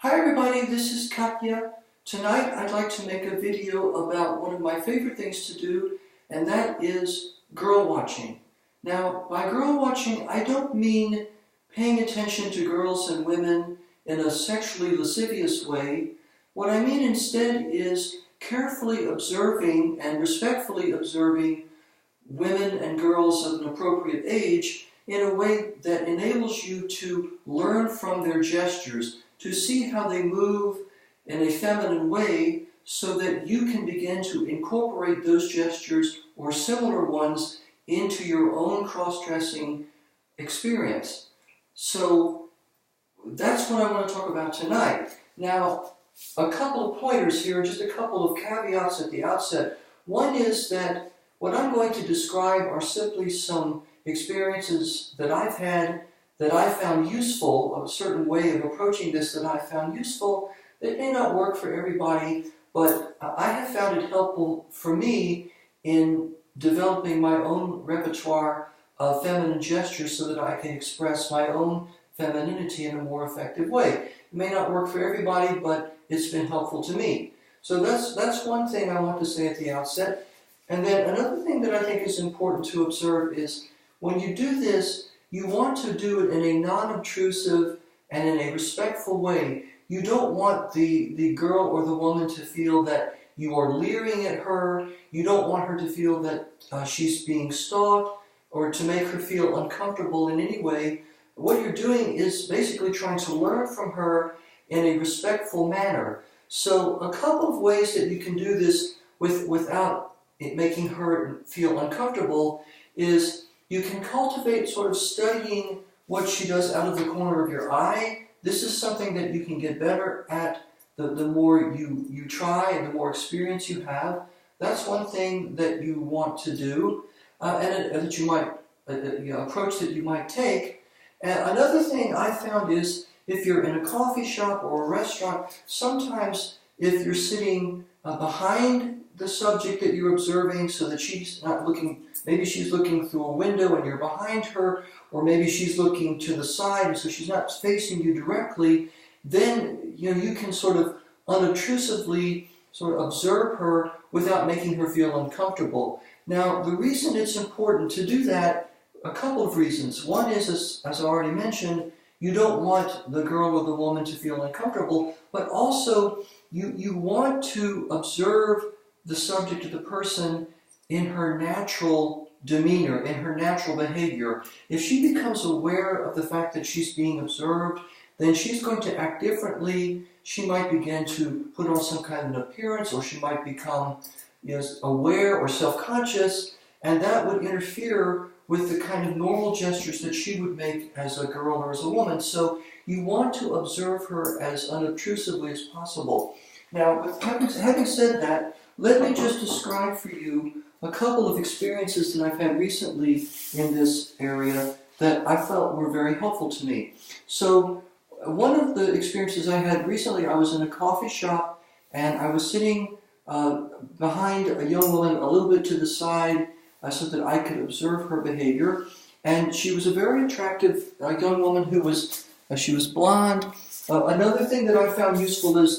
Hi everybody, this is Katje. Tonight I'd like to make a video about one of my favorite things to do, and that is girl watching. Now, by girl watching, I don't mean paying attention to girls and women in a sexually lascivious way. What I mean instead is carefully observing and respectfully observing women and girls of an appropriate age in a way that enables you to learn from their gestures, to see how they move in a feminine way so that you can begin to incorporate those gestures or similar ones into your own cross-dressing experience. So that's what I want to talk about tonight. Now, a couple of pointers here, just a couple of caveats at the outset. One is that what I'm going to describe are simply some experiences that I've had that I found useful, a certain way of approaching this that I found useful. It may not work for everybody, but I have found it helpful for me in developing my own repertoire of feminine gestures so that I can express my own femininity in a more effective way. It may not work for everybody, but it's been helpful to me. So that's one thing I want to say at the outset. And then another thing that I think is important to observe is when you do this, you want to do it in a non-obtrusive and in a respectful way. You don't want the girl or the woman to feel that you are leering at her. You don't want her to feel that she's being stalked or to make her feel uncomfortable in any way. What you're doing is basically trying to learn from her in a respectful manner. So a couple of ways that you can do this without it making her feel uncomfortable is you can cultivate sort of studying what she does out of the corner of your eye. This is something that you can get better at the more you try and the more experience you have. That's one thing that you want to do and that you might, approach that you might take. And another thing I found is if you're in a coffee shop or a restaurant, sometimes if you're sitting behind the subject that you're observing so that she's not looking, maybe she's looking through a window and you're behind her, or maybe she's looking to the side and so she's not facing you directly, then you can sort of unobtrusively sort of observe her without making her feel uncomfortable. Now, the reason it's important to do that, a couple of reasons. One is, as I already mentioned, you don't want the girl or the woman to feel uncomfortable, but also you want to observe the subject of the person in her natural demeanor, in her natural behavior. If she becomes aware of the fact that she's being observed, then she's going to act differently. She might begin to put on some kind of an appearance, or she might become aware or self-conscious, and that would interfere with the kind of normal gestures that she would make as a girl or as a woman. So you want to observe her as unobtrusively as possible. Now, having said that, let me just describe for you a couple of experiences that I've had recently in this area that I felt were very helpful to me. So one of the experiences I had recently, I was in a coffee shop and I was sitting behind a young woman a little bit to the side so that I could observe her behavior. And she was a very attractive young woman who was, she was blonde. Another thing that I found useful is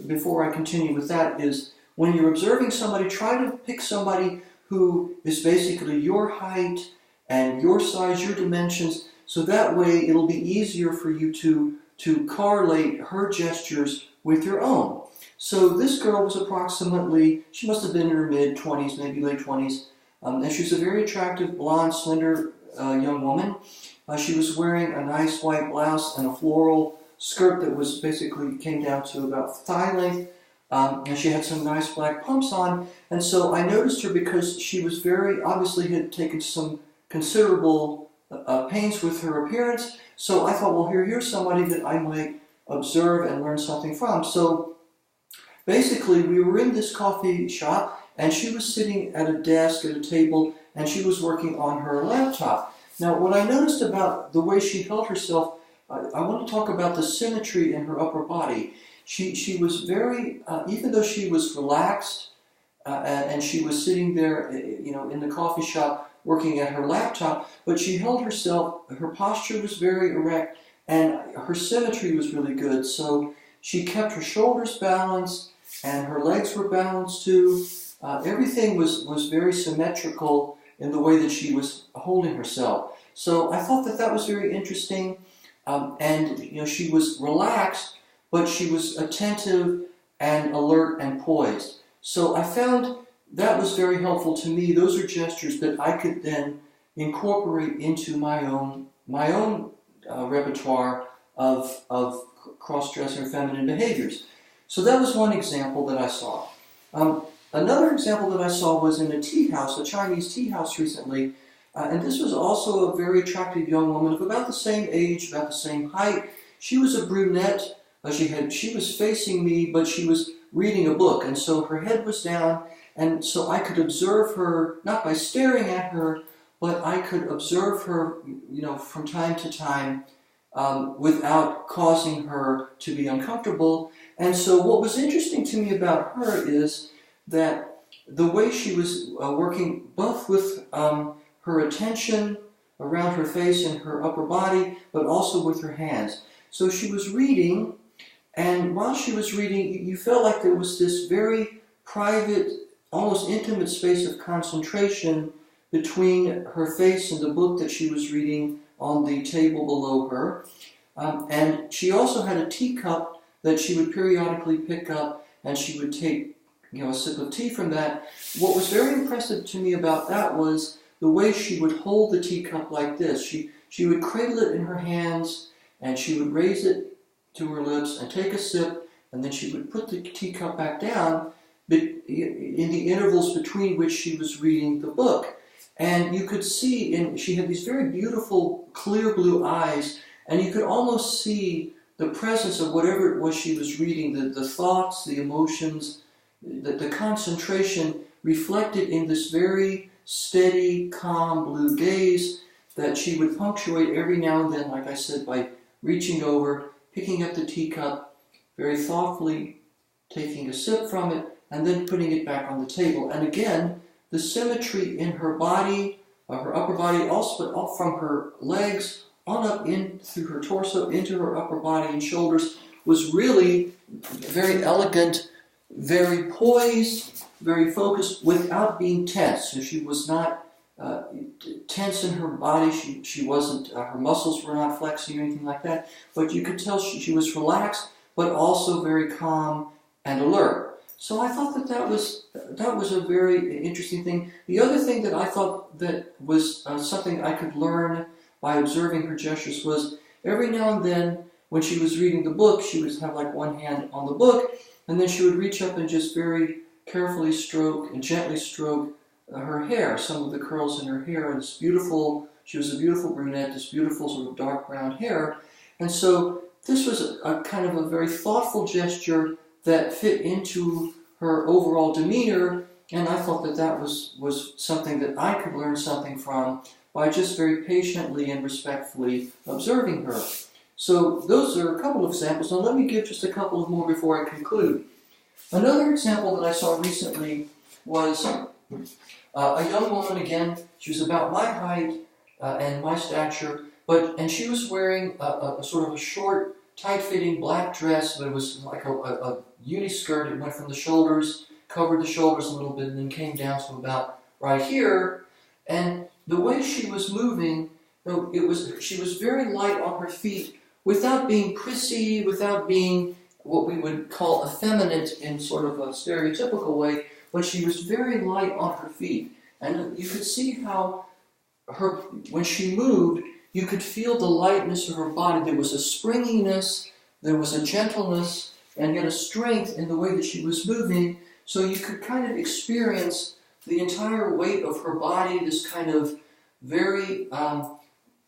before I continue with that is when you're observing somebody, try to pick somebody who is basically your height and your size, your dimensions, so that way it'll be easier for you to correlate her gestures with your own. So this girl was approximately, she must have been in her mid-20s, maybe late 20s, and she was a very attractive, blonde, slender young woman. She was wearing a nice white blouse and a floral skirt that was basically came down to about thigh length. And she had some nice black pumps on, and so I noticed her because she was very, obviously had taken some considerable pains with her appearance, so I thought, well, here's somebody that I might observe and learn something from. So basically, we were in this coffee shop, and she was sitting at a desk, at a table, and she was working on her laptop. Now, what I noticed about the way she held herself, I want to talk about the symmetry in her upper body. She was very, even though she was relaxed and she was sitting there, in the coffee shop working at her laptop, but she held herself, her posture was very erect, and her symmetry was really good. So she kept her shoulders balanced, and her legs were balanced too. Everything was very symmetrical in the way that she was holding herself. So I thought that that was very interesting, and she was relaxed, but she was attentive and alert and poised. So I found that was very helpful to me. Those are gestures that I could then incorporate into my own repertoire of cross-dressing or feminine behaviors. So that was one example that I saw. Another example that I saw was in a tea house, a Chinese tea house recently, and this was also a very attractive young woman of about the same age, about the same height. She was a brunette. She was facing me, but she was reading a book, and so her head was down, and so I could observe her, not by staring at her, but I could observe her, from time to time, without causing her to be uncomfortable. And so what was interesting to me about her is that the way she was working both with her attention around her face and her upper body, but also with her hands. So she was reading, and while she was reading, you felt like there was this very private, almost intimate space of concentration between her face and the book that she was reading on the table below her. And she also had a teacup that she would periodically pick up, and she would take a sip of tea from that. What was very impressive to me about that was the way she would hold the teacup like this. She would cradle it in her hands, and she would raise it to her lips and take a sip, and then she would put the teacup back down in the intervals between which she was reading the book. And you could see, she had these very beautiful, clear blue eyes, and you could almost see the presence of whatever it was she was reading, the thoughts, the emotions, the concentration reflected in this very steady, calm blue gaze that she would punctuate every now and then, like I said, by reaching over, picking up the teacup, very thoughtfully taking a sip from it, and then putting it back on the table. And again, the symmetry in her body, her upper body, also but up from her legs, on up in through her torso, into her upper body and shoulders, was really very elegant, very poised, very focused, without being tense. So she was not tense in her body. She wasn't. Her muscles were not flexing or anything like that. But you could tell she was relaxed, but also very calm and alert. So I thought that was a very interesting thing. The other thing that I thought that was something I could learn by observing her gestures was every now and then when she was reading the book, she would have like one hand on the book, and then she would reach up and just very carefully stroke and gently stroke her hair, some of the curls in her hair. And it's beautiful. She was a beautiful brunette, this beautiful sort of dark brown hair. And so this was a kind of a very thoughtful gesture that fit into her overall demeanor, and I thought that was something that I could learn something from by just very patiently and respectfully observing her. So those are a couple of examples. Now let me give just a couple of more before I conclude. Another example that I saw recently was a young woman, again, she was about my height and my stature, and she was wearing a sort of a short, tight-fitting black dress, but it was like a uni-skirt. It went from the shoulders, covered the shoulders a little bit, and then came down to about right here. And the way she was moving, she was very light on her feet, without being prissy, without being what we would call effeminate in sort of a stereotypical way, but she was very light on her feet. And you could see how when she moved, you could feel the lightness of her body. There was a springiness, there was a gentleness, and yet a strength in the way that she was moving. So you could kind of experience the entire weight of her body, this kind of very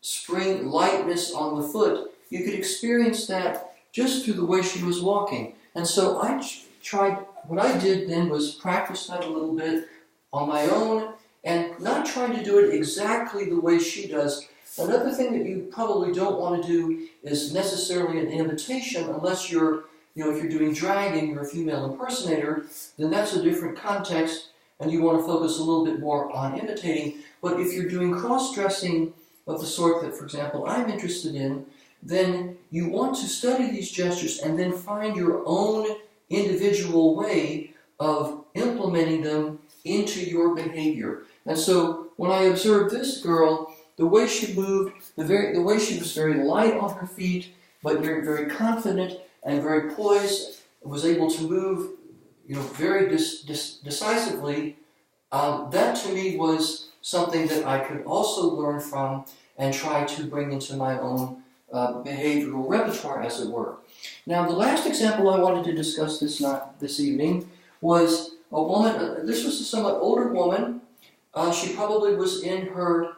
spring lightness on the foot. You could experience that just through the way she was walking. And so I tried, what I did then was practice that a little bit on my own, and not trying to do it exactly the way she does. Another thing that you probably don't want to do is necessarily an imitation, unless you're, if you're doing drag and you're a female impersonator, then that's a different context, and you want to focus a little bit more on imitating. But if you're doing cross-dressing of the sort that, for example, I'm interested in, then you want to study these gestures and then find your own individual way of implementing them into your behavior. And so when I observed this girl, the way she moved, the way she was very light on her feet, but very, very confident and very poised, was able to move, very decisively. That to me was something that I could also learn from and try to bring into my own behavioral repertoire, as it were. Now, the last example I wanted to discuss this evening was a woman. This was a somewhat older woman. She probably was in her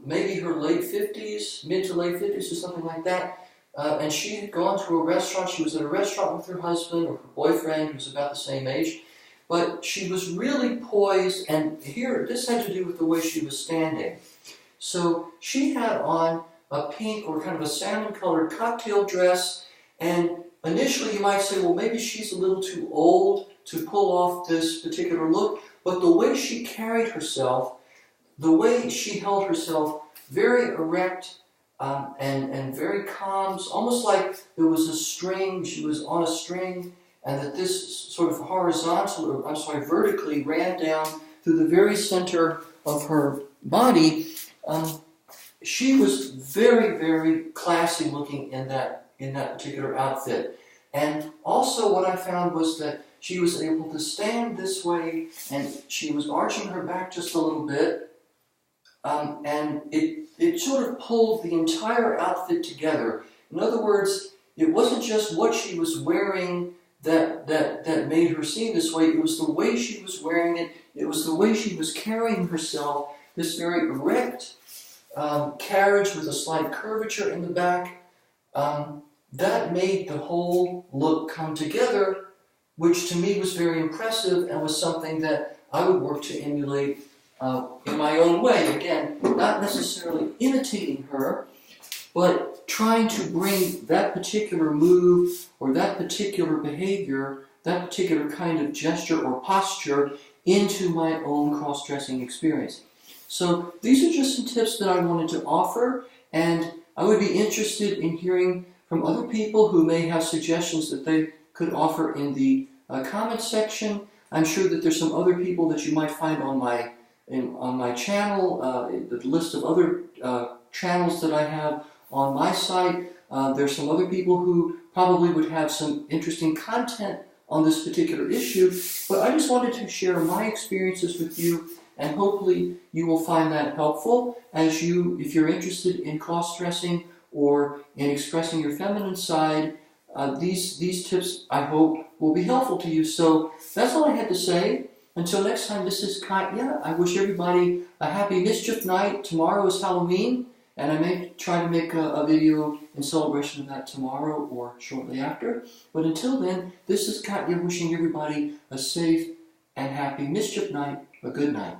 maybe her late 50s, mid to late 50s, or something like that. And she had gone to a restaurant. She was at a restaurant with her husband or her boyfriend, who was about the same age. But she was really poised, and here, this had to do with the way she was standing. So she had on a pink or kind of a salmon-colored cocktail dress, and initially you might say, well, maybe she's a little too old to pull off this particular look, but the way she carried herself, the way she held herself very erect, and very calm, almost like there was a string, she was on a string, and that this sort of vertically ran down through the very center of her body. She was very, very classy looking in that particular outfit. And also what I found was that she was able to stand this way, and she was arching her back just a little bit, and it sort of pulled the entire outfit together. In other words, it wasn't just what she was wearing that made her seem this way. It was the way she was wearing it. It was the way she was carrying herself, this very erect carriage with a slight curvature in the back. That made the whole look come together, which to me was very impressive and was something that I would work to emulate in my own way. Again, not necessarily imitating her, but trying to bring that particular move or that particular behavior, that particular kind of gesture or posture into my own cross-dressing experience. So these are just some tips that I wanted to offer, and I would be interested in hearing from other people who may have suggestions that they could offer in the comments section. I'm sure that there's some other people that you might find on my channel, the list of other channels that I have on my site. There's some other people who probably would have some interesting content on this particular issue, but I just wanted to share my experiences with you, and hopefully you will find that helpful if you're interested in cross-dressing or in expressing your feminine side. These tips, I hope, will be helpful to you. So that's all I had to say. Until next time, this is Katje. I wish everybody a happy mischief night. Tomorrow is Halloween, and I may try to make a video in celebration of that tomorrow or shortly after. But until then, this is Katje wishing everybody a safe and happy mischief night, a good night.